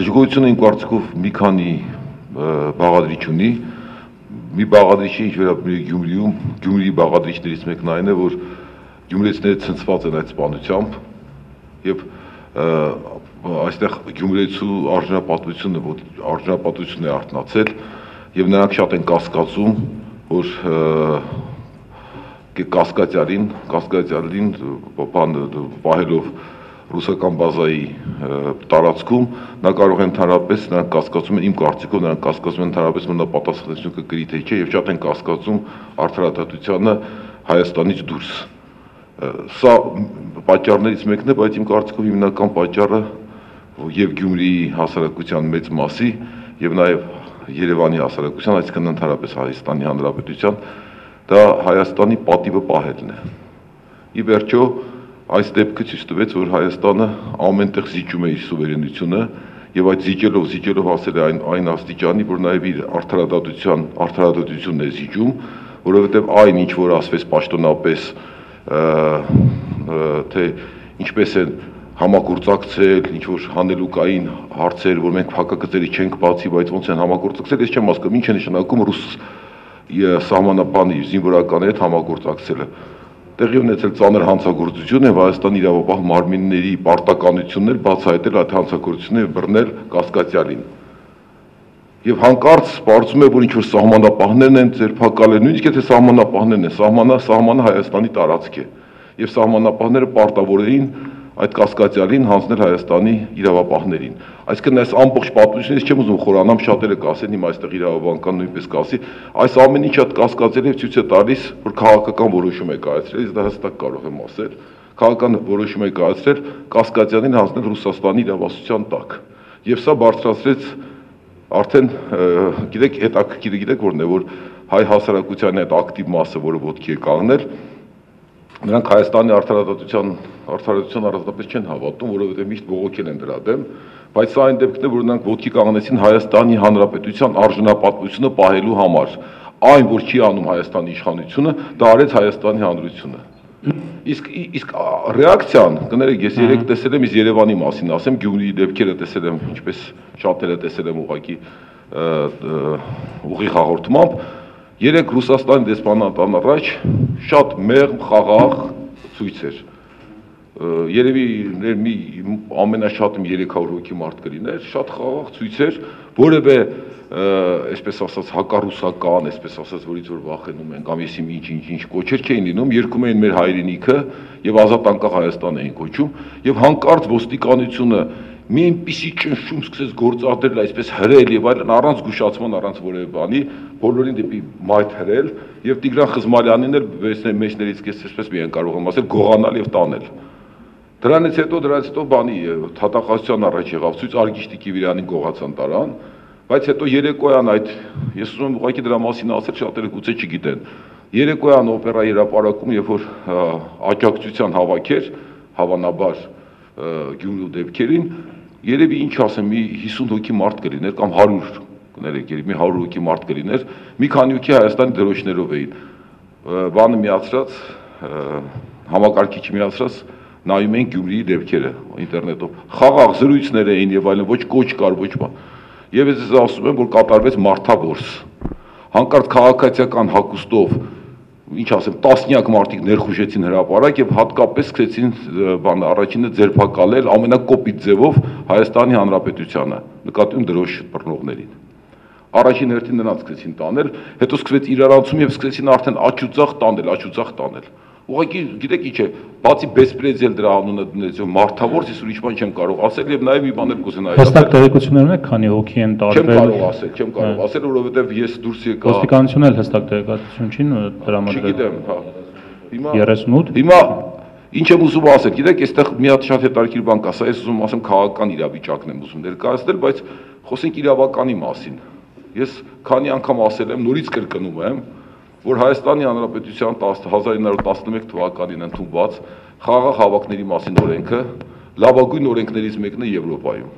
Դժգոհությունը իմ կարծիքով մի քանի բաղադրիչ ունի, մի բաղադրիչի ինչ վերաբերում Գյումրիում, Գյումրիի բաղադրիչներից մեկն այն է, որ գյումրեցիները ցնցված են այդ սպանությամբ եւ այստեղ գյումրեցու արժանապատվությունն է արթնացել եւ նրանք շատ են կասկածում, որ կասկածյալին պահելով ռուսական բազայի տարածքում, նա կարող է ընդհանրապես նրանք կասկածում են, իմ կարծիքով նրանք կասկածում են ընդհանրապես, որ նա պատասխանատվություն կկրի թե չէ, եւ շատ են կասկածում արդարադատությանը Հայաստանից դուրս։ Սա պատճառներից մեկն է, բայց իմ կարծիքով հիմնական պատճառը եւ Գյումրիի հասարակության մեծ մասի եւ նաեւ Երևանի հասարակության, այսինքն ընդհանրապես Հայաստանի Հանրապետության, դա Հայաստանի պատիվը պահելն է։ Ի վերջո այս դեպքը ցույց տվեց, որ Հայաստանը ամենտեղ զիջում է իր սուվերենությունը եւ այդ զիջելով հասել է այն աստիճանի, որ նաեւ իր արդարադատությունն է զիջում, որովհետեւ այն ինչ որ ասվեց պաշտոնապես, թե ինչպես են համագործակցել, ինչ որ հանելուկային հարցեր, որ մենք հակագծերի չենք բացի, բայց ոնց են համագործակցել, ես չեմ հասկանում, ինչ է նշանակում ռուս սահմանապանի զինվորականի հետ համագործակցելը։ Տեղի ունեցել ծանր հանցագործություն եւ Հայաստանի իրավապահ մարմինների պարտականություններ բացահայտել այդ հանցագործությունները բռնել կասկածյալին։ Եվ հանկարծ պարզվում է, որ ինչ որ սահմանապահներն են ձերբակալել, նույնիսկ եթե սահմանապահներն են, սահմանը Հայաստանի տարածք է։ Եվ սահմանապահները պարտավոր էին այդ կասկածյալին հանձնել Հայաստանի իրավապահներին։ Այսինքն այս ամբողջ պատմությունը ես չեմ ուզում խորանամ, շատերը կասեն, հիմա այստեղ իրավաբանական նույնպես կասի, այս ամեն ինչը կասկածել եւ ցույց է տալիս, որ քաղաքական որոշում է կայացրել, ես դա հստակ կարող եմ ասել, քաղաքական որոշում է կայացրել կասկածյանին հանձնել Ռուսաստանի իրավասության տակ։ Եվ սա բարձրացրեց արդեն գիտեք, հետաքրքիրը գիտեք որն է, որ հայ հասարակության այդ ակտիվ մասը, որը ոտքի է կանգնել, նրանք Հայաստանի արդարադատության առանձնապես չեն հավատում, որովհետև միշտ բողոքել են դրա դեմ, բայց սա այն դեպքն է, որ նրանք ոտքի կանգնեցին Հայաստանի Հանրապետության արժանապատվությունը պահելու համար։ Այն, որ չի անում Հայաստանի իշխանությունը, դա արեց Հայաստանի Հանրությունը։ Իսկ ռեակցիան, կներեք, ես երեք տեսել եմ, իսկ Երևանի մասին ասեմ, Գյումրիի դեպքերը տեսել եմ, ինչպես շատերը տեսել եմ ուղղակի ուղիղ հաղորդմամբ, երեք Ռուսաստանի դեսպանատան առաջ շատ մեղմ խաղաղ ցույց էր։ Երևի ամենաշատը 300 հոգի մարդ կլիներ, շատ խաղաղ ցույց էր, որևէ այսպես ասած հակառուսական, այսպես ասած որից որ վախենում են կամ եսիմ ինչ կոչեր չէին լինում, երգում էին մեր հայրենիքը եւ ազատ անկախ Հայաստան էին կոչում եւ հանկարծ ոստիկանությունը մի այնպիսի ճնշում սկսեց գործադրել, այսպես հրել եւ այլն, առանց զգուշացման, առանց որևէ բանի, բոլորին դեպի մայթ հրել եւ Տիգրան Խզմալյանին էլ մեջներից այսպես միայն կարող եմ ասել գողանալ եւ տանել։ Դրանից հետո բանի թատախազության առաջ եղավ ցույց Արգիշտի Կիվիրանին գողացան տարան, բայց հետո երեկոյան այդ ես ուզում եմ ուղղակի դրա մասին ասել, շատերը գուցե չգիտեն։ Երեկոյան օպերայի հրապարակում, երբ որ աջակցության հավաքեր, հավանաբար Գյումրու դեպքերին, երևի ինչ ասեմ, մի 50 հոգի մարդ կլիներ կամ 100, կներեք, երևի մի 100 հոգի մարդ կլիներ, մի քանի հոգի Հայաստանի դրոշներով էին։ Բանը միացրած, համակարգիչը միացրած նայում էին Գյումրիի դեպքերը ինտերնետով։ Խաղաղ զրույցներ էին եւ այլն, ոչ կոչ կար, ոչ բան։ Եվ ես ասում եմ, որ կատարվեց մարդավորս։ Հանկարծ քաղաքացիական հագուստով, ինչ ասեմ, տասնյակ մարդիկ ներխուժեցին հրապարակ եւ հատկապես սկսեցին առաջինը ձերբակալել ամենակոպիտ ձևով Հայաստանի Հանրապետությանը, նկատի դրոշ բռնողներին։ Առաջին հերթին նրանց սկսեցին տանել, հետո սկսվեց իրարանցում եւ սկսեցին արդեն աչուծախ տանել։ Ուղղակի գիտեք ինչ է, բացի բեսպրեդել դրա անունը դնեցիով մարդավոր, ես ուրիշ բան չեմ կարող ասել եւ նաեւ մի բան էլ կուզենայի ասել։ Հստակ տեղեկություններ ունեք, քանի հոգի են տարվել։ Չեմ կարող ասել, որովհետեւ ես դուրս եկա։ Ոստիկանությունն էլ հստակ տեղեկատվություն չի տրամադրել։ Չգիտեմ, հա։ Հիմա 38։ Հիմա ինչ եմ ուզում ասել, գիտեք, այստեղ մի հատ շատ հետաքրքիր բան կա, սա ես ուզում ասեմ քաղաքական իրավիճակն եմ ուզում ներկայացնել, բայց խոսենք իրավականի մասին։ Ես քանի անգամ ասել եմ, նորից կրկնում եմ, որ Հայաստանի Հանրապետության 1911 թվականին ընդունված խաղաղ հավաքների մասին օրենքը լավագույն օրենքներից մեկն է Եվրոպայում։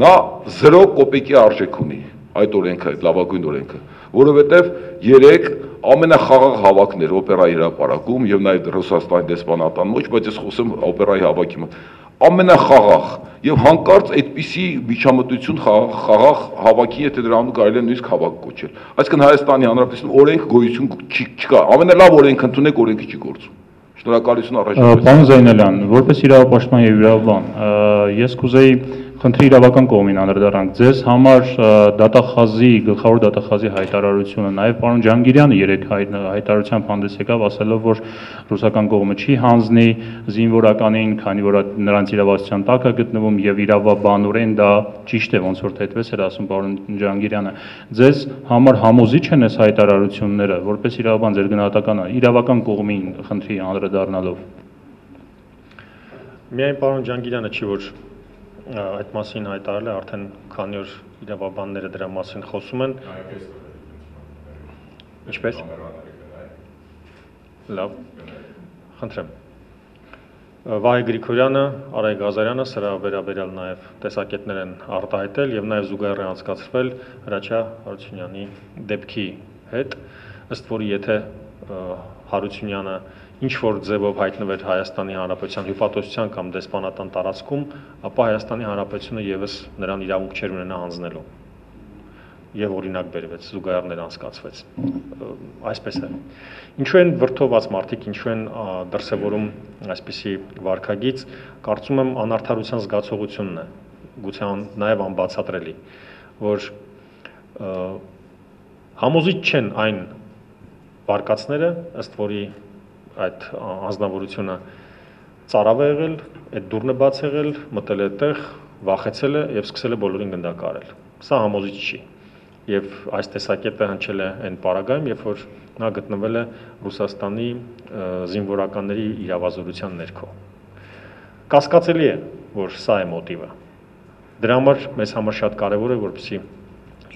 Նա 0 կոպեկի արժեք ունի այդ օրենքը, այդ լավագույն օրենքը, որովհետև 3 ամենախաղաղ հավաքներ օպերայի հրապարակում եւ նաեւ Ռուսաստանի դեսպանատան ոչ, բայց ես խոսեմ օպերայի հավաքի մասին։ ամենախաղաղ եւ հանկարծ այդպիսի միջամտություն խաղաղ հավաքի, եթե դրա անունը կարելի է նույնիսկ հավաք կոչել։ Այսինքն Հայաստանի Հանրապետությունում օրենք գոյություն չկա, ամենալավ օրենք ընդունեք, օրենքը չի գործում։ Շնորհակալություն առաջին։ Պարոն Զայնալյան, որպես իրավապաշտպան եւ իրավաբան, ես կուզեի խնդրի իրավական կողմին անդրադառնանք։ Ձեզ համար դատախազի, գլխավոր դատախազի հայտարարությունը, նաև պարոն Ջանգիրյանը երեք հայտարարությամբ հանդես եկավ, ասելով, որ ռուսական կողմը չի հանձնի զինվորականին, քանի որ նրանց իրավասության տակ է գտնվում եւ իրավաբանորեն դա ճիշտ է, ոնց որ այդպես էր ասում պարոն Ջանգիրյանը։ Ձեզ համար համոզիչ են այս հայտարարությունները, որպես իրավաբան ձեր գնահատականը իրավական կողմին խնդրի անդրադառնալով։ Միայն պարոն Ջանգիրյանը չի, որ այդ մասին հայտարարել է, արդեն քանի օր իրավաբանները դրա մասին խոսում են։ Ինչպես։ Լավ, խնդրեմ։ Վահե Գրիգորյանը, Արայք Ղազարյանը սրա վերաբերյալ նաև տեսակետներ են արտահայտել եւ նաև զուգահեռ անցկացրվել Հրաչյա Հարությունյանի դեպքի հետ, ըստ որի եթե Հարությունյանը ինչ որ ձևով հայտնվեր Հայաստանի Հանրապետության հյուպատոսության կամ դեսպանատան տարածքում, ապա Հայաստանի Հանրապետությունը եւս նրան իրավունք չեր ունենա հանձնելու։ Եվ օրինակ բերվեց, զուգահեռներ անցկացվեց։ Այսպես է։ Ինչու են վրդոված մարդիկ, ինչու են դրսևորում այսպիսի վարքագիծ, կարծում եմ անարդարության զգացողությունն է, գուցե նաև անբացատրելի, որ համոզիչ չեն այն վարկածները, ըստ որի այդ անձնավորությունը ծարավ է եղել, այդ դուռն է բաց եղել, մտել է այդտեղ, վախեցել է եւ սկսել է բոլորին գնդակարել։ Սա համոզիչ չի։ Եվ այս տեսակետը հնչել է այն պարագայում, երբ որ նա գտնվել է Ռուսաստանի զինվորականների իրավազորության ներքո։ Կասկածելի է, որ սա է մոտիվը։ Դրա համար մեզ համար շատ կարևոր է, որպեսզի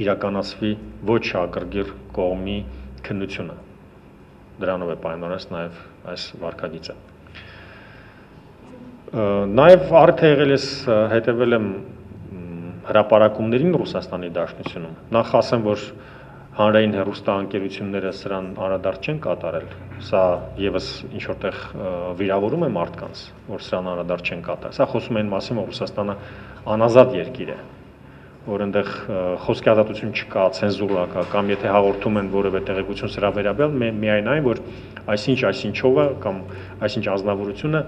իրականացվի ոչ ագրգիռ կողմի քննությունը։ Դրանով է պայմանավորված նաև այս վարքագիծը։ Նաև արդեն եղել ես հետևել եմ հրապարակումներին Ռուսաստանի Դաշնությունում։ Նախ ասեմ, որ հանրային հեռուստաընկերությունները սրան անդրադարձ չեն կատարել։ Սա եւս ինչ որտեղ վիրավորում է մարդկանց, որ սրան անդրադարձ չեն կատարել։ Սա խոսում է այն մասին, որ Ռուսաստանը անազատ երկիր է, որ այնտեղ խոսքի ազատություն չկա, ցենզուրա կա, կամ եթե հաղորդում են որևէ տեղեկություն սրա վերաբերյալ, միայն այն, որ այսինչովը կամ այսինչ ազնվորությունը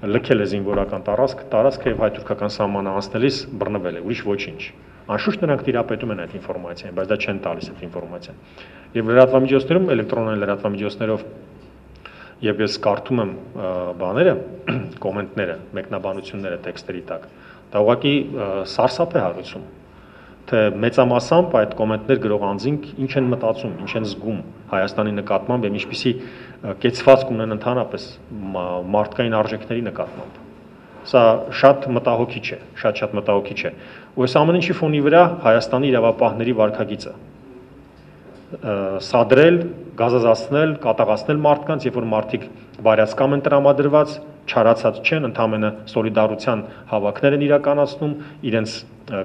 լքել է զինվորական տարածքը եւ հայ-թուրքական սահմանը անցնելիս բռնվել է, ուրիշ ոչինչ։ Անշուշտ նրանք տիրապետում են այդ ինֆորմացիային, բայց դա չեն տալիս այդ ինֆորմացիան։ Եվ լրատվամիջոցներում, էլեկտրոնային լրատվամիջոցներով եւ ես կարդում եմ բաները, կոմենտները, մեկնաբանությունները տեքստերի տակ, դա ուղղակի սարսափ է հարուցում, թե մեծամասամբ այդ կոմենտներ գրող անձինք ինչ են մտածում, ինչ են զգում Հայաստանի նկատմամբ եւ ինչպիսի կեցվածք ունեն ընդհանրապես մարդկային արժեքների նկատմամբ։ Սա շատ մտահոգիչ է, շատ մտահոգիչ է։ Ու այս ամեն ինչի ֆոնի վրա Հայաստանի իրավապահների վարքագիծը սադրել, գազազացնել, կատաղացնել մարդկանց, երբ որ մարդիկ բարյացկամ են տրամադրված, չարացած չեն, ընդհանրապես սոլիդարության հավաքներ են իրականացնում, իրենց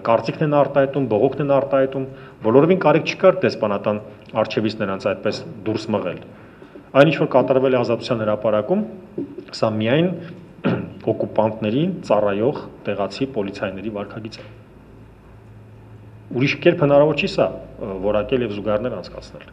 կարծիքն են արտահայտում, բողոքն են արտահայտում, բոլորովին կարիք չկար դեսպանատան արչեվից նրանց այդպես դուրս մղել։ Այն ինչ որ կատարվել է Ազատության հրապարակում, սա միայն օկուպանտներին ծառայող տեղացի պոլիցայիների վարքագիծ է։ Ուրիշ կերպ հնարավոր չի սա որակել եւ զուգահեռներ անցկացնել։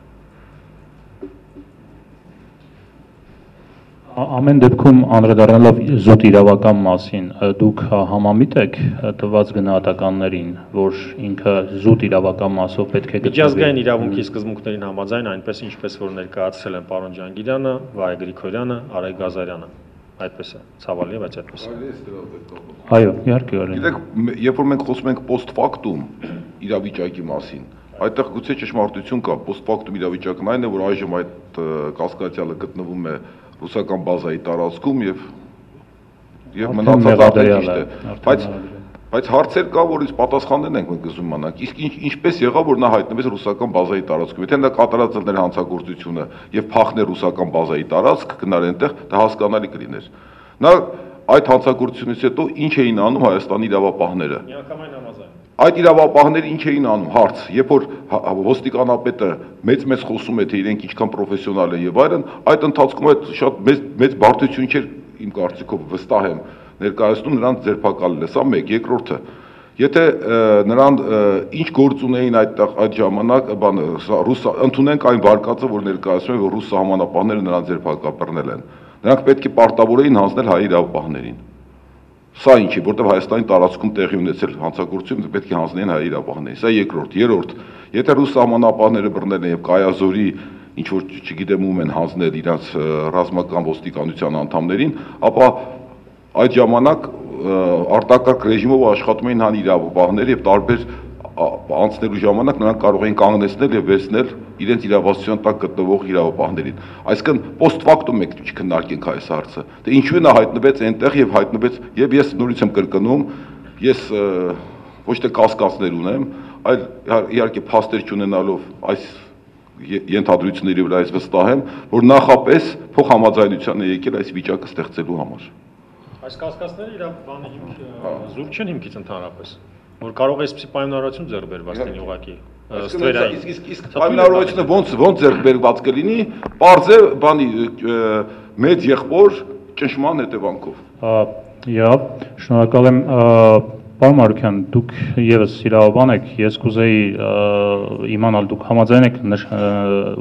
Ամեն դեպքում անդրադառնալով զուտ իրավական մասին, դուք համամիտ եք տված գնահատականներին, որ ինքը զուտ իրավական մասով պետք է գտնվի։ Միջազգային իրավունքի սկզբունքներին համաձայն, այնպես ինչպես որ ներկայացրել են պարոն Ջանգիրյանը, Վահե Գրիգորյանը, Արայք Ղազարյանը, այդպես է, ցավալի է, բայց այդպես է։ Այո, իհարկե, օրինակ։ Գիտեք, երբ որ մենք խոսում ենք post factum իրավիճակի մասին, այդտեղ գուցե ճշմարտություն կա, post factum իրավիճակն այն է, որ այժմ այդ կասկածյալը գտնվում է ռուսական բազայի տարածքում եւ մնացած արդեն ճիշտ է, բայց հարցեր կա, որից պատասխաններ ենք մենք ուզում իմանանք, իսկ ինչպես եղավ, որ նա հայտնվեց ռուսական բազայի տարածքում, եթե նա կատարած էր հանցագործությունը եւ փախներ ռուսական բազայի տարածք, գնար այնտեղ, դա հասկանալի կլիներ։ Նա այդ հանցագործությունից հետո ինչ էին անում Հայաստանի իրավապահները։ Միանգամայն համաձայն։ Այդ իրավապահները ինչ էին անում, հարց, երբ որ ոստիկանապետը մեծ խոսում է, թե իրենք ինչքան պրոֆեսիոնալ են եւ այլն, այդ ընթացքում այդ շատ մեծ բարդություն չէր իմ կարծիքով, վստահ եմ, ներկայացնում նրանց ձերբակալել է, սա մեկ, երկրորդը, եթե նրան ինչ գործ ունեին այդ ժամանակ, ընդունենք այն վարկածը, որ ներկայացնում է, որ ռուս սահմանապահները նրան ձերբակալել են, նրանք պետք է պարտավոր էին հանձնել հայ իրավապահներին։ Սա ինչի, որտեղ Հայաստանի տարածքում տեղի ունեցել հանցագործություն պետք է հանձնեն հայ իրավապահներին, սա երկրորդ, երրորդ, եթե ռուս սահմանապահները բռնել են եւ Կայազորի ինչ որ չգիտեմ ում են հանձնել իրաց ռազմական ոստիկանության անդամներին, ապա այդ ժամանակ արտակարգ ռեժիմով աշխատում էին հան իրավապահները եւ տարբեր անցնելու ժամանակ նրանք կարող էին կանգնեցնել եւ վերցնել իրենց իրավասության տակ գտնվող իրավապահներին։ Այսինքն post factum մեկ չքննարկենք այս հարցը։ Դե ինչու նա հայտնվեց այնտեղ եւ հայտնվեց եւ ես նորից եմ կրկնում, ես ոչ թե կասկածներ ունեմ, այլ իհարկե փաստեր չունենալով այս ենթադրությունների վրա ես վստահ եմ, որ նախապես փոխհամաձայնության է եկել այս վիճակը ստեղծելու համար։ Այս կասկածները իր բանի զուրկ չեն հիմքից ընդհանրապես, որ կարող է այսպիսի պայմանավորություն ձեռք բերված լինի ուղղակի ստվերային։ Իսկ պայմանավորությունը ոնց ձեռք բերված կլինի, պարզ է բանի մեծ եղբոր ճնշման հետևանքով։ Եվ շնորհակալ եմ Պարոն Մարուկյան, դուք եւս իրավաբան եք, ես կուզեի իմանալ դուք համաձայն եք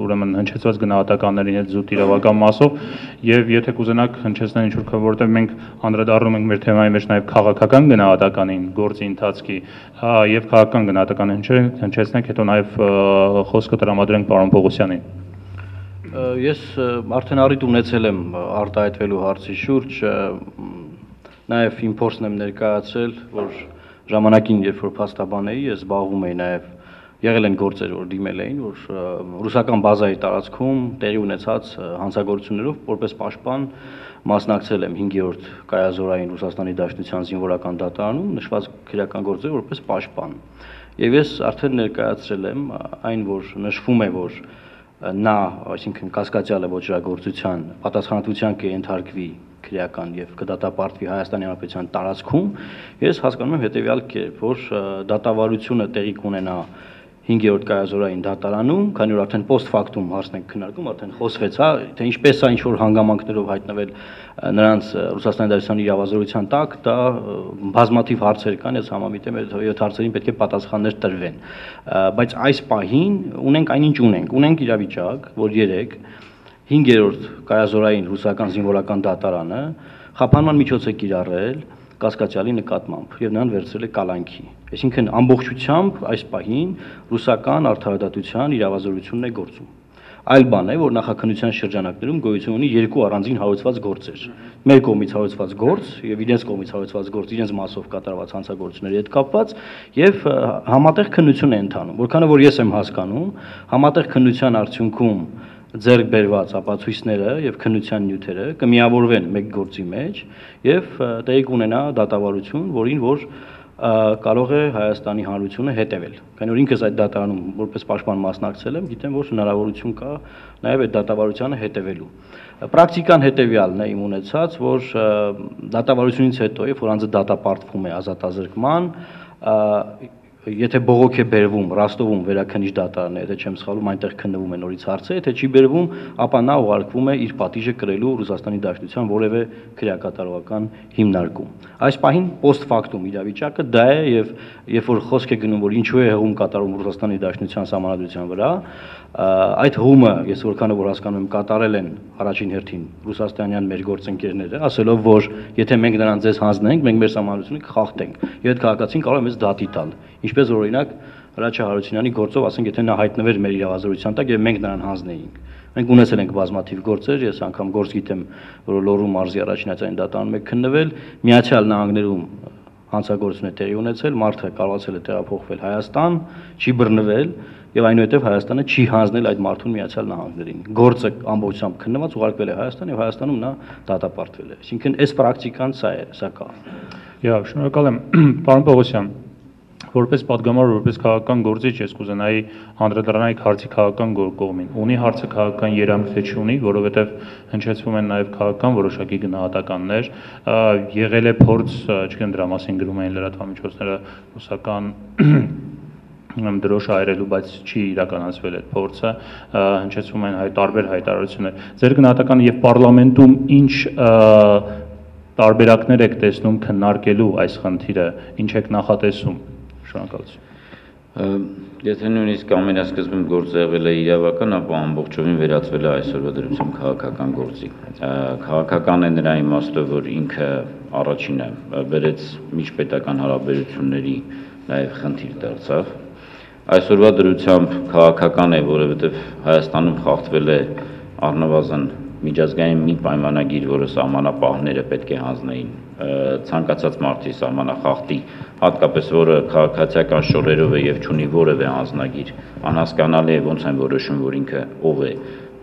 ուրեմն հնչեցված գնահատականներին հետ զուտ իրավական մասով եւ եթե կուզենաք հնչեցնել ինչ-որ որտեղ մենք անդրադառնում ենք մեր թեմայի մեջ նաեւ քաղաքական գնահատականին, գործի ընթացքի եւ քաղաքական գնահատական հնչեցնենք, հետո նաեւ խոսքը տրամադրենք պարոն Պողոսյանին։ Ես արդեն առիթ ունեցել եմ արտահայտվելու հարցի շուրջ Նաև իմ փորձն եմ ներկայացրել, որ ժամանակին, երբ որ փաստաբան էի, ես զբաղվում էի նաև եղել են գործեր, որ դիմել էին, որ ռուսական բազայի տարածքում տեղի ունեցած հանցագործություններով որպես պաշտպան մասնակցել եմ 5-րդ կայազորային Ռուսաստանի Դաշնության զինվորական դատարանում նշված քրեական գործեր որպես պաշտպան։ Եվ ես արդեն ներկայացրել եմ այն, որ նշվում է, որ նա, այսինքն կասկածյալը ոչրագործության պատասխանատվության կենթարկվի քրեական եւ կդատապարտվի Հայաստանի Հանրապետության տարածքում, ես հասկանում եմ հետեւյալ կերպ, որ դատավարությունը տեղի կունենա 5-րդ կայազորային դատարանում, քանի որ արդեն post factum հարցն ենք քննարկում, արդեն խոսվեց, թե ինչպես է ինչ որ հանգամանքներով հայտնվել նրանց Ռուսաստանի Դաշնության իրավազորության տակ, դա բազմաթիվ հարցեր կան, ես համամիտ եմ, այդ հարցերին պետք է պատասխաններ տրվեն, բայց այս պահին ունենք այնինչ ունենք իրավիճակ, որ 5-րդ կայազորային ռուսական զինվորական դատարանը խափանման միջոց է կիրառել կասկածյալի նկատմամբ եւ նրան վերցրել է կալանքի։ Այսինքն ամբողջությամբ այս պահին ռուսական արդարադատության իրավազորությունն է գործում։ Այլ բան է, որ նախաքննության շրջանակներում գոյություն ունի երկու առանձին հարուցված գործեր։ Մեր կողմից հարուցված գործ եւ իրենց կողմից հարուցված գործ, իրենց մասով կատարված հանցագործությունների հետ կապված եւ համատեղ քննություն է ընթանում։ Որքանով որ ես եմ հասկանում, համատեղ քննության արդյունքում ձեռք բերված ապացույցները եւ քննության նյութերը կմիավորվեն մեկ գործի մեջ եւ տեղի կունենա դատավարություն, որին որ կարող է Հայաստանի Հանրությունը հետևել։ Քանի որ ինքս այդ դատարանում որպես պաշտպան մասնակցել եմ, գիտեմ, որ հնարավորություն կա նաեւ այդ դատավարությանը հետևելու։ Պրակտիկան հետեւյալն է իմ ունեցած, որ դատավարությունից հետո, երբ որ անձը դատապարտվում է ազատազրկման, եթե բողոք է բերվում Ռոստովում վերաքննիչ դատարանը, եթե չեմ սխալվում, այնտեղ քննվում է նորից հարցը, եթե չի բերվում, ապա նա ուղարկվում է իր պատիժը կրելու Ռուսաստանի Դաշնության որևէ քրեակատարողական հիմնարկում։ Այս պահին post factum իրավիճակը դա է եւ երբ որ խոսք է գնում, որ ինչու է հղում կատարում Ռուսաստանի Դաշնության սահմանադրության վրա, այդ հղումը, ես որքանով որ հասկանում եմ, կատարել են առաջին հերթին ռուսաստանյան մեր գործընկերները, ասելով, որ եթե մենք նրան ձեզ հանձնենք, մենք մեր սահմանադրությունը կխախտենք։ Եվ այդ քաղաքացին կարող է մեզ դատի տալ։ Ինչպես որ օրինակ Հրաչյա Հարությունյանի գործով, ասենք, եթե նա հայտնվեր մեր իրավազորության տակ եւ մենք նրան հանձնեինք։ Մենք ունեցել ենք բազմաթիվ գործեր, ես անգամ գործ գիտեմ, որ Լոռու մարզի առաջնային դատարանում է քննվել, Միացյալ Նահանգներում հանցագործություն է տեղի ունեցել, մարդը կարողացել է տեղափոխվել Հայաստան, չի բռնվել եւ այնուհետեւ Հայաստանը չի հանձնել այդ մարդուն Միացյալ Նահանգներին։ Գործը ամբողջությամբ քննված ուղարկվել է Հայաստան եւ Հայաստանում նա դատապարտվել է։ Այսինքն այս պրակտիկան սա է, սա կա։ Եվ շնորհակալ եմ, պարոն Պողոսյան, որպես պատգամավոր, որպես քաղաքական գործիչ ես կուզենայի անդրադառնալ հարցի քաղաքական կողմին։ Ունի հարցը քաղաքական երանգ թե չունի, որովհետև հնչեցվում են նաև քաղաքական որոշակի գնահատականներ, եղել է փորձ, չգիտեմ դրա մասին գրում էին լրատվամիջոցները, ռուսական դրոշ այրելու, բայց չի իրականացվել այդ փորձը, հնչեցվում են տարբեր հայտարարություններ։ Ձեր գնահատականը եւ պարլամենտում ինչ տարբերակներ եք տեսնում քննարկելու այս խնդիրը, ինչ եք նախատեսում։ Շնորհակալություն։ Եթե նույնիսկ ամենասկզբում գործը եղել է իրավական, ապա ամբողջովին վերածվել է այսօրվա դրությամբ քաղաքական գործի։ Քաղաքական է նրա իմաստով, որ ինքը առաջինը բերեց միջպետական հարաբերությունների նաև խնդիր դարձավ։ Այսօրվա դրությամբ քաղաքական է, որովհետև Հայաստանում խախտվել է առնվազն միջազգային մի պայմանագիր, որը սահմանապահները պետք է հանձնեին ցանկացած մարդի սահմանախախտի, հատկապես որը քաղաքացիական շորերով է եւ չունի որևէ անձնագիր, անհասկանալի է ոնց են որոշում, որ ինքը ով է,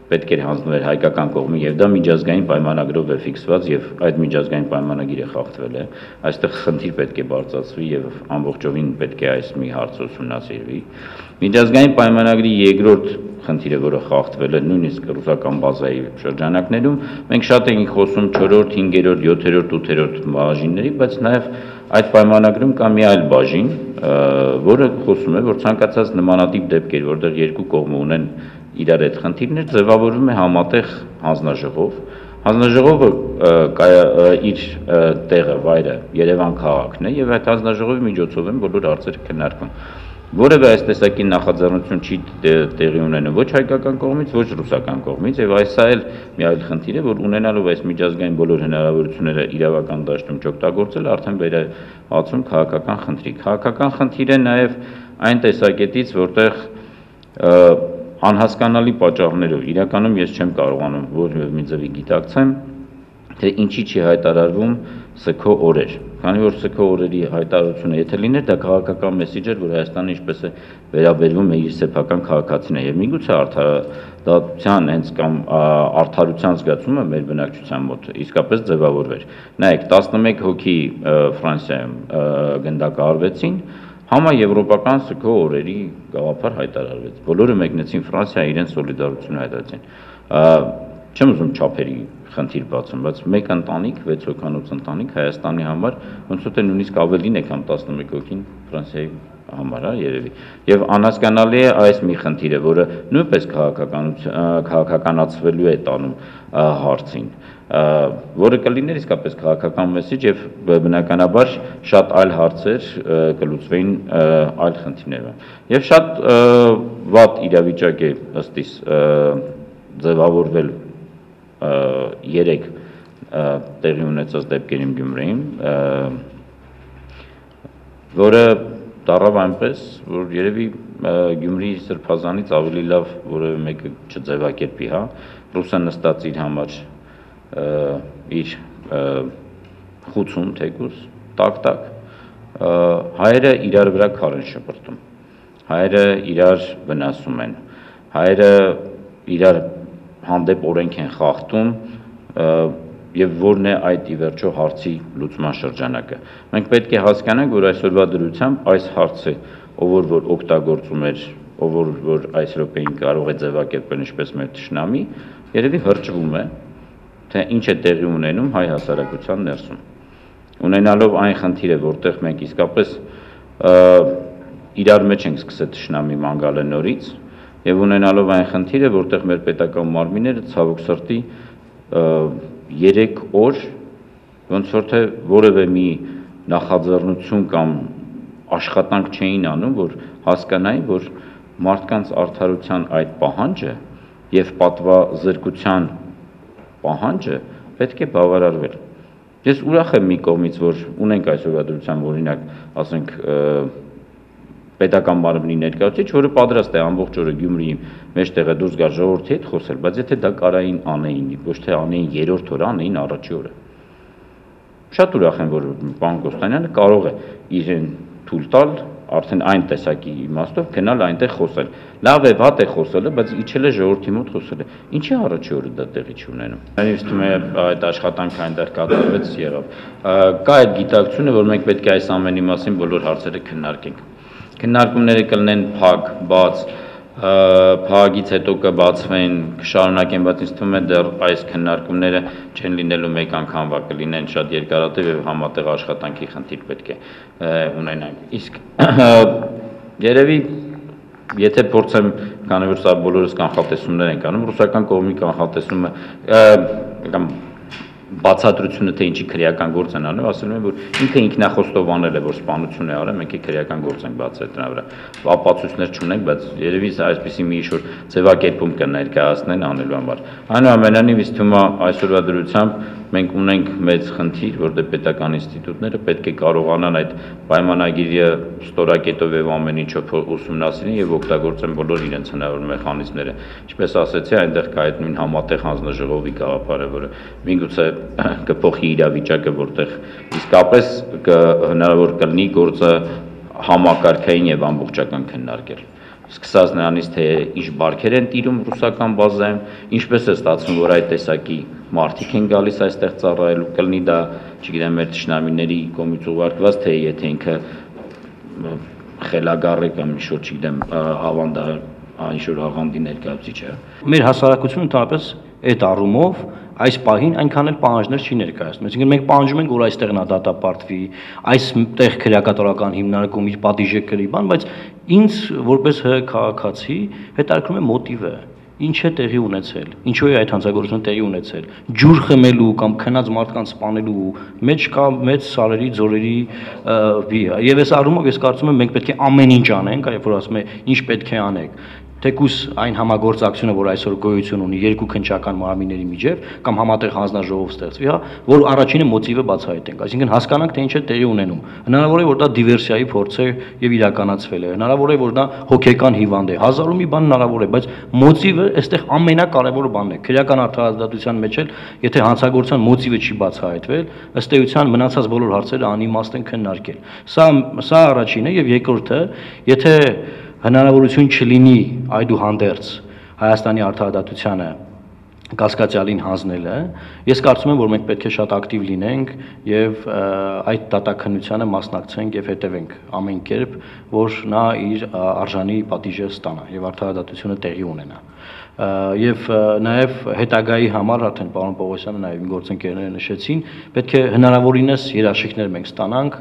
պետք է հանձնվեր հայկական կողմի եւ դա միջազգային պայմանագրով է ֆիքսված եւ այդ միջազգային պայմանագիրը խախտվել է, այստեղ խնդիր պետք է բարձրացվի եւ ամբողջովին պետք է այս մի հարցը ուսումնասիրվի։ Միջազգային պայմանագրի երկրորդ խնդիրը, որը խախտվել է նույնիսկ ռուսական բազայի շրջանակներում, մենք շատ էինք խոսում 4-րդ, 5-րդ, 7-րդ, 8-րդ բաժինների, բայց նաև այդ պայմանագրում կա մի այլ բաժին, որը խոսում է, որ ցանկացած նմանատիպ դեպքեր, որտեղ երկու կողմը ունեն իրար այդ խնդիրներ, ձևավորվում է համատեղ հանձնաժողով։ Հանձնաժողովը իր տեղը, վայրը Երևան քաղաքն է եւ այդ հանձնաժողովի միջոցով են բոլոր հարցերը քննարկվում։ Որևէ այս տեսակի նախաձեռնություն չի տեղի ունենում ոչ հայկական կողմից, ոչ ռուսական կողմից եւ այս էլ մի այլ խնդիր է, որ ունենալով այս միջազգային բոլոր հնարավորությունները իրավական դաշտում չօգտագործել, արդեն վերահացում քաղաքական խնդրի։ Քաղաքական խնդիր է նաեւ այն տեսակետից, որտեղ անհասկանալի պատճառներով իրականում ես չեմ կարողանում որևէ մի ձևի գիտակցեմ, թե ինչի չի հայտարարվում ՍՔ օրեր, քանի որ ՍՔ օրերի հայտարարությունը եթե լիներ, դա քաղաքական մեսիջ էր, որ Հայաստանը ինչպես է վերաբերվում է իր սեփական քաղաքացին է եւ միգուցե արդարադատության հենց կամ արդարության զգացումը մեր բնակչության մոտ իսկապես ձևավորվեր։ Նայեք, 11 հոգի Ֆրանսիայում գնդակահարվեցին, համաեվրոպական ՍՔ օրերի գաղափար հայտարարվեց։ Բոլորը մեկնեցին Ֆրանսիա, իրենց սոլիդարությունը հայտարարեցին։ Չեմ ուզում չափերի խնդիր բացում, բայց մեկ ընտանիք, 6 հոգանոց ընտանիք Հայաստանի համար ոնց որ թե նույնիսկ ավելին է, քան 11 հոգին Ֆրանսիայի համար, երևի։ Եվ անհասկանալի է այս մի խնդիրը, որը նույնպես քաղաքականացվելու է տանում հարցին, որը կլիներ իսկապես քաղաքական մեսիջ եւ բնականաբար շատ այլ հարցեր կլուծվեին այլ խնդիրներով։ Եվ շատ վատ իրավիճակ է ըստիս ձևավորվել 3 տեղի ունեցած դեպքերին Գյումրիում, որը դառավ այնպես, որ երևի Գյումրիի սրբազանից ավելի լավ որևէ մեկը չձևակերպի, հա, ռուսը նստած իր համար իր խուցում թեկուս, տակ, հայերը իրար վրա քար են շպրտում, հայերը իրար վնասում են, հայերը իրար հանդեպ օրենք են խախտում եւ որն է այդ ի վերջո հարցի լուծման շրջանակը։ Մենք պետք է հասկանանք, որ այսօրվա դրությամբ այս հարցը, ով որ օգտագործում էր, ով որ այս րոպեին կարող է ձևակերպել ինչպես մեր թշնամի, երևի հրճվում է, թե ինչ է տեղի ունենում հայ հասարակության ներսում։ Ունենալով այն խնդիրը, որտեղ մենք իսկապես իրար մեջ ենք սկսել թշնամի ման գալը նորից, եւ ունենալով այն խնդիրը, որտեղ մեր պետական մարմինները ցավոք սրտի 3 օր ոնց որ թե որևէ մի նախաձեռնություն կամ աշխատանք չէին անում, որ հասկանային, որ մարդկանց արդարության այդ պահանջը եւ պատվազրկության պահանջը պետք է բավարարվեր։ Ես ուրախ եմ մի կողմից, որ ունենք այսօրվա դրությամբ օրինակ, ասենք պետական մարմնի ներկայացուցիչ, որը պատրաստ է ամբողջ օրը Գյումրիի մեջտեղը դուրս գալ ժողովրդի հետ խոսել, բայց եթե դա կարային անեին, ոչ թե անեին 3-րդ օրը, անեին առաջի օրը։ Շատ ուրախ եմ, որ պարոն Կոստանյանը կարող է իրեն թույլ տալ արդեն այն տեսակի իմաստով գնալ այնտեղ խոսել։ Լավ է, վատ է խոսելը, բայց իջել է ժողովրդի մոտ խոսելը։ Ինչի առաջի օրը դա տեղի չի ունենում։ Ինձ թվում է այդ աշխատանքը այնտեղ կատարվեց եղավ։ Կա այդ գիտակցությունը, որ մենք պետք է այս ամենի մասին բոլոր հարցերը քննարկենք։ Քննարկումները կլինեն փակ, բաց, փակից հետո կբացվեն, կշարունակեն, բայց ինձ թվում է դեռ այս քննարկումները չեն լինելու մեկ անգամվա, կլինեն շատ երկարատև եւ համատեղ աշխատանքի խնդիր պետք է ունենանք։ Իսկ երևի եթե փորձեմ, քանի որ սա բոլորս կանխատեսումներ ենք անում, ռուսական կողմի կանխատեսումը կամ բացատրությունը թե ինչի քրեական գործ են անում, ասում են, որ ինքը ինքնախոստովանել է, որ սպանություն է արել, մենք քրեական գործ ենք բացել դրա վրա։ Ապացույցներ չունենք, բայց երևի այսպեսի մի ինչ-որ ձևակերպում կներկայացնեն անելու համար։ Այնուամենայնիվ ինձ թվում է այսօրվա դրությամբ մենք ունենք մեծ խնդիր, որտեղ պետական ինստիտուտները պետք է կարողանան այդ պայմանագիրը ստորակետով եւ ամեն ինչով ուսումնասիրեն եւ օգտագործեն բոլոր իրենց հնարավոր մեխանիզմները։ Ինչպես ասացի, այնտեղ կա այդ նույն համատեղ հանձնաժողովի գաղափարը, որը միգուցե կփոխի իրավիճակը, որտեղ իսկապես հնարավոր կլինի գործը համակարգային եւ ամբողջական քննարկել։ Սկսած նրանից, թե ինչ բարքեր են տիրում ռուսական բազայում, ինչպես է ստացվում, որ այդ տեսակի մարդիկ են գալիս այստեղ ծառայելու, կլինի դա, չգիտեմ, մեր թշնամիների կողմից ուղարկված, թե եթե ինքը խելագար է կամ ինչ-որ, չգիտեմ, ավանդա ինչ-որ աղանդի ներկայացուցիչ է։ Մեր հասարակությունը ընդհանրապես այդ առումով այս պահին այնքան էլ պահանջներ չի ներկայացնում։ Այսինքն մենք պահանջում ենք, որ այստեղ նա դատապարտվի, այստեղ քրեակատարական հիմնարկում իր պատիժը կրի, բան, բայց ինձ որպես քաղաքացի հետաքրքրում է մոտիվը։ Ինչ է տեղի ունեցել, ինչու է այդ հանցագործությունը տեղի ունեցել, ջուր խմելու կամ քնած մարդկանց սպանելու մեջ կա մեծ սարերի ձորերի վիա։ Եվ այս առումով ես կարծում եմ մենք պետք է ամեն ինչ անենք, երբ որ ասում է ինչ պետք է անենք, թեկուզ այն համագործակցությունը, որ այսօր գոյություն ունի երկու քննչական մարմինների միջև կամ համատեղ հանձնաժողով ստեղծվի, հա, որ առաջինը մոտիվը բացահայտենք, այսինքն հասկանանք, թե ինչ է տեղի ունենում։ Հնարավոր է, որ դա դիվերսիայի փորձ է եւ իրականացվել է, հնարավոր է, որ դա հոգեկան հիվանդ է, հազարու մի բան հնարավոր է, բայց մոտիվը այստեղ ամենակարևոր բանն է։ Քրեական արդարադատության մեջ էլ, եթե հանցագործության մոտիվը չի բացահայտվել, ըստ էության մնացած բոլոր հարցերը անիմաստ են քննարկել։ Սա առաջինը եւ երկրորդը, եթե հնարավորություն չլինի այդուհանդերձ Հայաստանի արդարադատությանը կասկածյալին հանձնելը, ես կարծում եմ, որ մենք պետք է շատ ակտիվ լինենք եւ այդ դատաքննությանը մասնակցենք եւ հետևենք ամեն կերպ, որ նա իր արժանի պատիժը ստանա եւ արդարադատությունը տեղի ունենա։ Եվ նաեւ հետագայի համար արդեն պարոն Պողոսյանը նաեւ իմ գործընկերները նշեցին, պետք է հնարավորինս երաշխիքներ մենք ստանանք,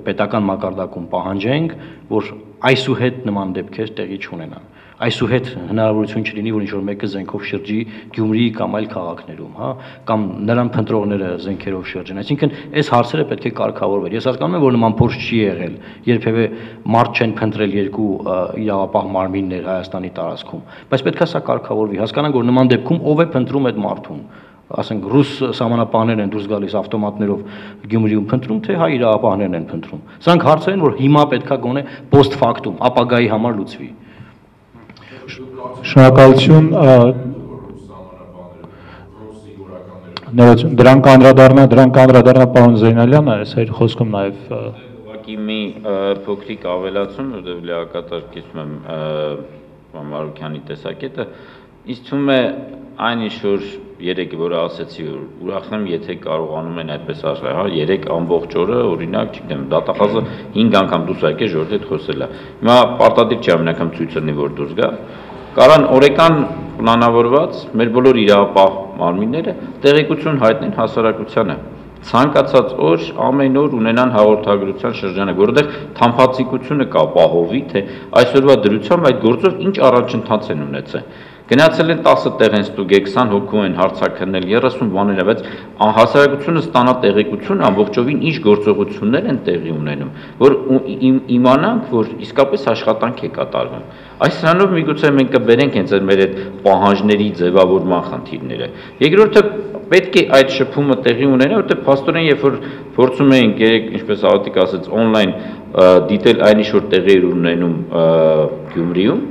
պետական մակարդակում պահանջենք, որ այսուհետ նման դեպքեր տեղի չունենան։ Այսուհետ հնարավորություն չլինի, որ ինչ-որ մեկը զենքով շրջի Գյումրի կամ այլ քաղաքներում, հա, կամ նրան փնտրողները զենքերով շրջեն։ Այսինքն այս հարցերը պետք է կարգավորվեն։ Ես հասկանում եմ, որ նման փորձ չի եղել, երբևէ մարդ չեն փնտրել երկու իրավապահ մարմիններ Հայաստանի տարածքում, բայց պետք է սա կարգավորվի։ Հասկանանք, որ նման դեպքում ով է փնտրում այդ մարդուն։ Ասենք ռուս սահմանապահներն են դուրս գալիս ավտոմատներով Գյումրիում փնտրում, թե հայ իրավապահներն են փնտրում։ Սրանք հարցեր են, որ հիմա պետքա գոնե post factum, ապագայի համար լուծվի։ Շնորհակալություն։ Դրանք անդրադառնա պարոն Զեյնալյանը, այս այդ խոսքում նաև ուղղակի մի փոքրիկ ավելացում, որտեղ լիակատար կիսում եմ Մարուկյանի տեսակետը, ինձ թվում է այն ինչ որ երեք որը ասեցի, որ ուրախ եմ, եթե կարողանում են այդպես ասել, հա, երեք ամբողջ օրը, օրինակ, չգիտեմ, դատախազը 5 անգամ դուրս եկել ժողովրդի հետ խոսել է։ Հիմա պարտադիր չի ամեն անգամ ցույց լինի, որ դուրս գա։ Կարան օրեկան պլանավորված մեր բոլոր իրավապահ մարմինները տեղեկություն հայտնեն հասարակությանը։ Ցանկացած օր ամեն օր ունենան հաղորդագրության շրջանակ, որովհետև թամփացիկությունը կա պահովի, թե այսօրվա դրությամբ այդ գործով ինչ առաջընթաց են ունեցել։ Գնացել են 10 տեղ են ստուգել, 20 հոգու են հարցաքննել, 30 բաներ, բայց հասարակությունը ստանա տեղեկություն ամբողջովին ինչ գործողություններ են տեղի ունենում, որ իմանանք, որ իսկապես աշխատանք է կատարվում։ Այս սրանով միգուցե մենք կբերենք հենց մեր այդ պահանջների ձևավորման խնդիրները։ Երկրորդը պետք է այդ շփումը տեղի ունենա, որտեղ փաստորեն երբ որ փորձում էինք երեք, ինչպես Աղատիկ ասաց, on-line դիտել այն ինչ որ տեղի էր ունենում Գյումրիում,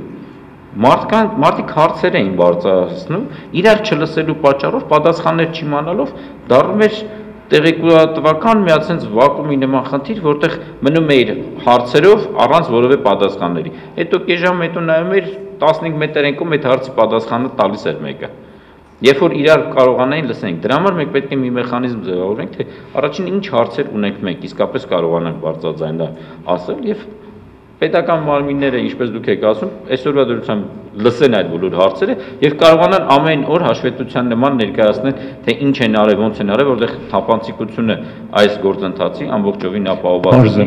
մարդիկ հարցեր էին բարձրացնում, իրար չլսելու պատճառով, պատասխաններ չիմանալով, դառնում էր տեղեկատվական մի հատ վակուումի նման խնդիր, որտեղ մնում էր հարցերով առանց որևէ պատասխանների։ Հետո կես ժամ հետո նայում էր 15 մետր ենքում այդ հարցի պատասխանը տալիս էր մեկը։ Երբ որ իրար կարողանային լսենք, դրա համար մենք պետք է մի մեխանիզմ ձևավորենք, թե առաջին ինչ հարցեր ունենք մենք, իսկապես կարողանանք բարձրաձայնալ ասել եւ պետական մարմինները, ինչպես դուք եք ասում, այսօրվա դրությամբ լսեն այդ բոլոր հարցերը եւ կարողանան ամեն օր հաշվետվության նման ներկայացնել, թե ինչ են արել, ոնց են արել, որտեղ թափանցիկությունը այս գործընթացի ամբողջովին ապահովված է։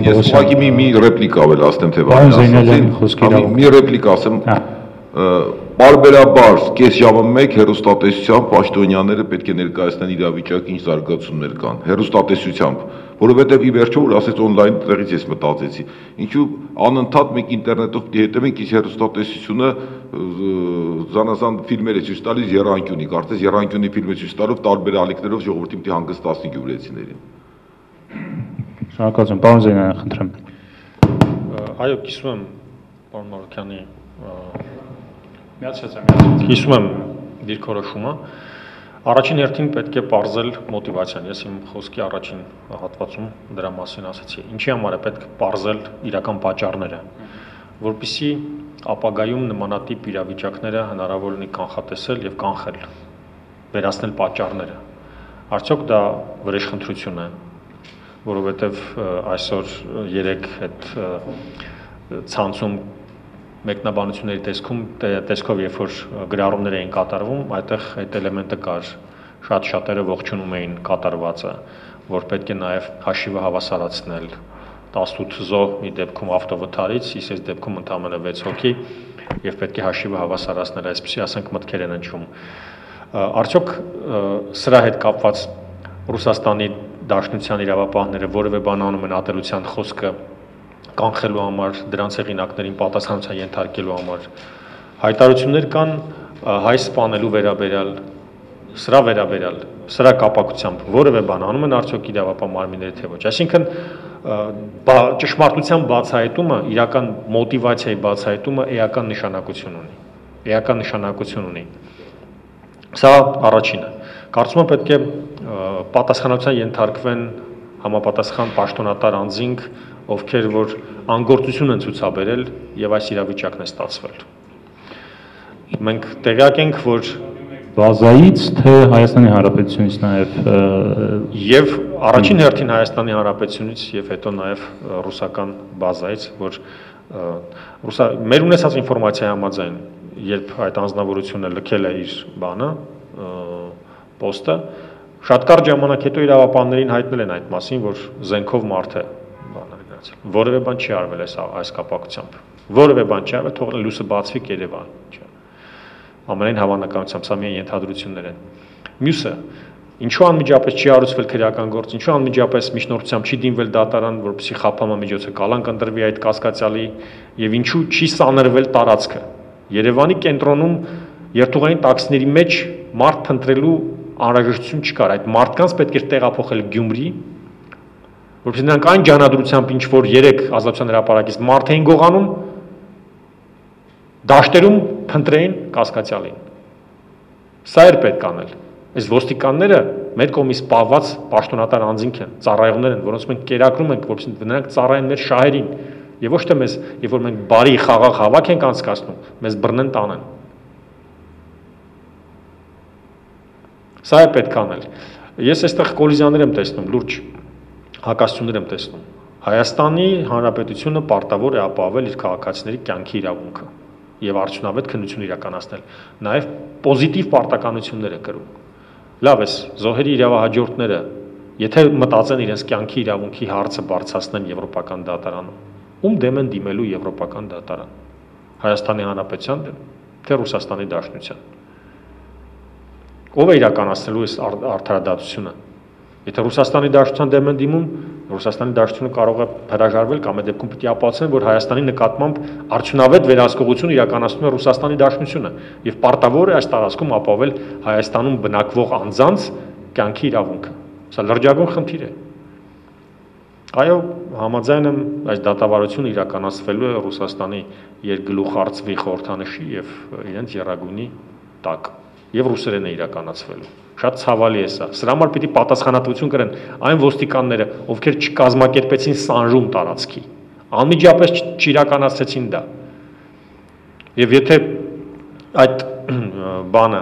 Ես ուղղակի մի ռեպլիկ ավելացնեմ, թե մի ռեպլիկ ասեմ, Պարբերաբար կես ժամը մեկ հեռուստատեսությամբ պաշտոնյաները պետք է ներկայացնեն իրավիճակի ինչ զարգացումներ կան, հեռուստատեսությամբ, որովհետև ի վերջո որ ասեց on-line տեղից ես մտածեցի, ինչու անընդհատ մենք ինտերնետով դիտենք ինչ հեռուստատեսությունը զանազան ֆիլմեր է ցույց տալիս եռանկյունի, կարծես եռանկյունի ֆիլմ է ցույց տալով տարբեր ալիքներով ժողովրդին պիտի հանգստացնի գյումրեցիներին։ Շնորհակալություն, պարոն Զեյնալյան, խնդրեմ։ Այո, կիսում եմ պարոն Մարուկյանի Կիսում եմ դիրքորոշումը, առաջին հերթին պետք է պարզել մոտիվացիան, ես իմ խոսքի առաջին հատվածում դրա մասին ասացի, ինչի համար է պետք պարզել իրական պատճառները, որպեսզի ապագայում նմանատիպ իրավիճակները հնարավոր լինի կանխատեսել և կանխել, վերացնել պատճառները, արդյոք դա վրեժխնդրություն է, որովհետև այսօր երեք այդ ցանցում մեկնաբանությունների տեսքով, երբ որ գրառումներ էին կատարվում, այդտեղ այդ էլեմենտը կար, շատ-շատերը ողջունում էին կատարվածը, որ պետք է նաև հաշիվը հավասարացնել, 18 զոհ մի դեպքում ավտովթարից, իսկ այս դեպքում ընդամենը 6 հոգի, եւ պետք է հաշիվը հավասարացնել, այսպեսի ասենք մտքեր են ընչում։ Արդյոք սրա հետ կապված Ռուսաստանի Դաշնության իրավապահները որևէ բան անում են ատելության խոսքը կանխելու համար, դրանց հեղինակներին պատասխանության ենթարկելու համար, հայտարարություններ կան հայ սպանելու վերաբերյալ, սրա կապակցությամբ որևէ բան անում են արդյոք իրավապահ մարմինները թե ոչ, այսինքն ճշմարտության բացահայտումը, իրական մոտիվացիայի բացահայտումը էական նշանակություն ունի, սա առաջինը, կարծում եմ պետք է պատասխանատվության ենթարկվեն համապատասխան պաշտոնատար անձինք, ովքեր որ անգործություն են ցուցաբերել եւ այս իրավիճակն է ստացվել։ Մենք տեղյակ ենք, որ բազայից թե Հայաստանի Հանրապետությունից եւ առաջին հերթին Հայաստանի Հանրապետությունից եւ հետո նաեւ ռուսական բազայից, որ մեր ունեցած ինֆորմացիայի համաձայն, երբ այդ անձնավորությունը լքել է իր բանը, պոստը, շատ կարճ ժամանակ հետո իրավապահներին հայտնել են այդ մասին, որ զենքով մարդ է որևէ բան չի արվել այս կապակցությամբ, որևէ բան չի արվել, թող լույսը բացվի Երևան, ամենայն հավանականությամբ սա միայն ենթադրություններ են։ Մյուսը, ինչու անմիջապես չի հարուցվել քրեական գործ, ինչու անմիջապես միջնորդությամբ չի դիմվել դատարան, որպեսզի խափանման միջոցը կալանք ընտրվի այդ կասկածյալի, եւ ինչու չի սանրվել տարածքը։ Երևանի կենտրոնում երթուղային տաքսիների մեջ մարդ փնտրելու անհրաժեշտություն չկար, այդ մարդկանց պետք էր տեղափոխել Գյումրի, որպեսզի նրանք այն ջանադրությամբ, ինչ որ 3 ազատության հրապարակից մարդ էին գողանում, դաշտերում փնտրեին կասկածյալին։ Սա էր պետք անել։ Այս ոստիկանները մեր կողմից սպառված պաշտոնատար անձինք են, ծառայողներ են, որոնց մենք կերակրում ենք, որպեսզի նրանք ծառայեն մեր շահերին, եւ ոչ թե մեզ, երբ որ մենք բարի խաղաղ հավաք ենք անցկացնում, մեզ բռնեն տանեն։ Սա է պետք անել։ Ես այստեղ կոլիզիաներ եմ տեսնում, լուրջ հակասություններ եմ տեսնում։ Հայաստանի Հանրապետությունը պարտավոր է ապահովել իր քաղաքացիների կյանքի իրավունքը եւ արդյունավետ քննություն իրականացնել։ Նաեւ պոզիտիվ պարտականություններ է կրում։ Լավ է, զոհերի իրավահաջորդները, եթե մտածեն իրենց կյանքի իրավունքի հարցը բարձրացնեն Եվրոպական դատարանում, ում դեմ են դիմելու Եվրոպական դատարան։ Հայաստանի Հանրապետության դեմ, թե Ռուսաստանի Դաշնության։ Ով է իրականացնելու այս արդարադատությունը։ Եթե Ռուսաստանի Դաշնության դեմ են դիմում, Ռուսաստանի Դաշնությունը կարող է հրաժարվել կամ այդ դեպքում պիտի ապացուցեն, որ Հայաստանի նկատմամբ արդյունավետ վերահսկողություն իրականացնում է Ռուսաստանի Դաշնությունը եւ պարտավոր է այս տարածքում ապահովել Հայաստանում բնակվող անձանց կյանքի իրավունքը։ Սա լրջագույն խնդիր է։ Այո, համաձայն եմ, այս դատավարությունը իրականացվելու է Ռուսաստանի երկգլուխարծվի խորհրդանշի եւ իրենց եռագույնի տակ եւ ռուսերեն է իրականացվելու։ Շատ ցավալի է սա։ Սրա համար պիտի պատասխանատվություն կրեն այն ոստիկանները, ովքեր չկազմակերպեցին սանրում տարածքի, անմիջապես չիրականացրեցին դա։ Եվ եթե այդ բանը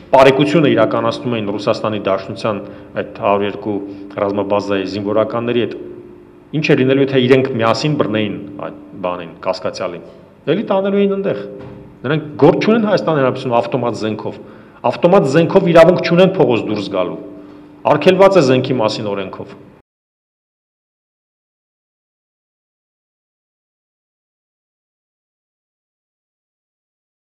պարեկությունը իրականացնում էին Ռուսաստանի Դաշնության այդ 102 ռազմաբազայի զինվորականների հետ, ինչ է լինելու, եթե իրենք միասին բռնեին այդ բանին, կասկածյալին։ Էլի տանելու էին այնտեղ։ Նրանք գործ չունեն Հայաստանի Հանրապետությունում ավտոմատ զենքով իրավունք չունեն փողոց դուրս գալու։ Արգելված է զենքի մասին օրենքով։